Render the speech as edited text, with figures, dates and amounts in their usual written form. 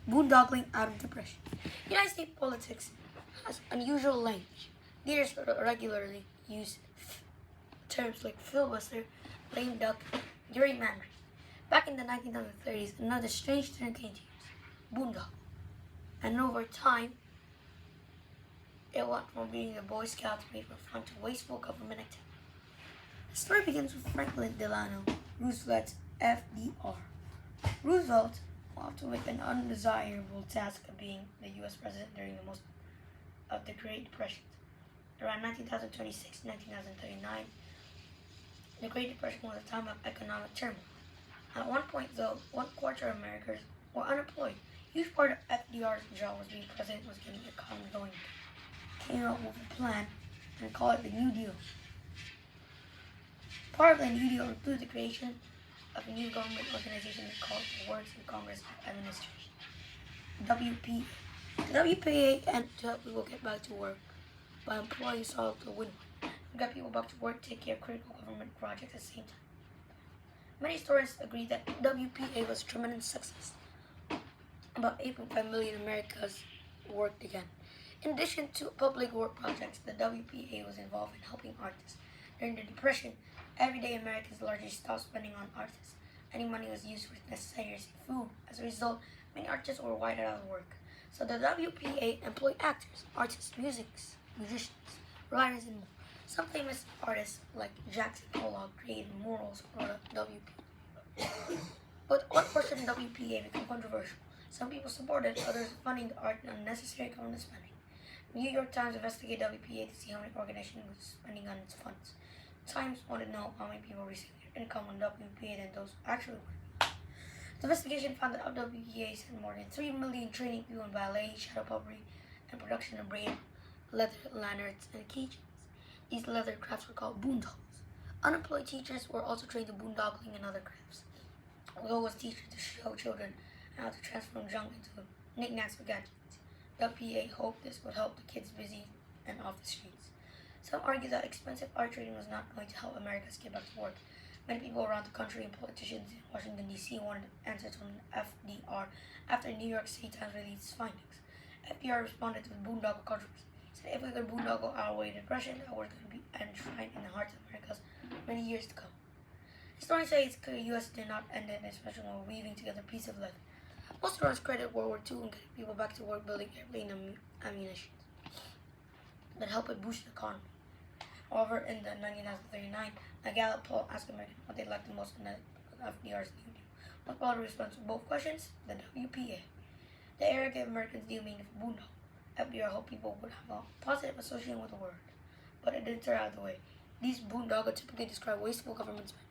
Boondoggling out of depression. United States politics has unusual language. Leaders regularly use terms like filibuster, lame duck, gerrymandering. Back in the 1930s, another strange term came to use, boondoggle. And over time, it went from being a Boy Scout made for fun to wasteful government activity. The story begins with Franklin Delano Roosevelt's FDR. Roosevelt wanted to make an undesirable task of being the U.S. president during the most of the Great Depression. Around 1926 1939, the Great Depression was a time of economic turmoil. At one point, though, 1/4 of Americans were unemployed. A huge part of FDR's job was being president was getting the economy going. He came up with a plan and called it the New Deal. Part of the New Deal included the creation of a new government organization called the Works and Congress of Administration, WPA. The WPA aimed to help people get back to work by employing solve the win-win and get people back to work, take care of critical government projects at the same time. Many historians agree that WPA was a tremendous success. About 8.5 million Americans worked again. In addition to public work projects, the WPA was involved in helping artists. During the Depression, everyday Americans largely stopped spending on artists. Any money was used for necessities and food. As a result, many artists were wiped out of work. So the WPA employed actors, artists, musicians, writers, and more. Some famous artists like Jackson Pollock created murals for the WPA. But one portion of the WPA became controversial. Some people supported, others funding the art and unnecessary government spending. The New York Times investigated WPA to see how many organizations were spending on its funds. The Times wanted to know how many people received their income on WPA than those actually working. The investigation found that WPA sent more than 3 million training people in ballet, shadow puppetry, and production of braid, leather lanterns, and keychains. These leather crafts were called boondoggles. Unemployed teachers were also trained in boondoggling and other crafts. The goal was teachers to show children how to transform junk into knickknacks or gadgets. WPA hoped this would help the kids busy and off the streets. Some argue that expensive art training was not going to help Americans get back to work. Many people around the country and politicians in Washington, D.C. wanted answers from FDR after the New York City Times released its findings. FDR responded to the boondoggle controversy. He said if we could boondoggle our way to depression, that was going to be enshrined in the hearts of Americans many years to come. Historians say the U.S. did not end it, especially while weaving together a piece of leather. Most historians credit World War II and getting people back to work building airplane ammunition that helped it boost the economy. However, in the 1939, a Gallup poll asked Americans what they liked the most in FDR's New Deal. Most popular response to both questions, the WPA. The era gave Americans the meaning of boondoggle. FDR hoped people would have a positive association with the word, but it didn't turn out the way. These boondoggles typically describe wasteful government spending.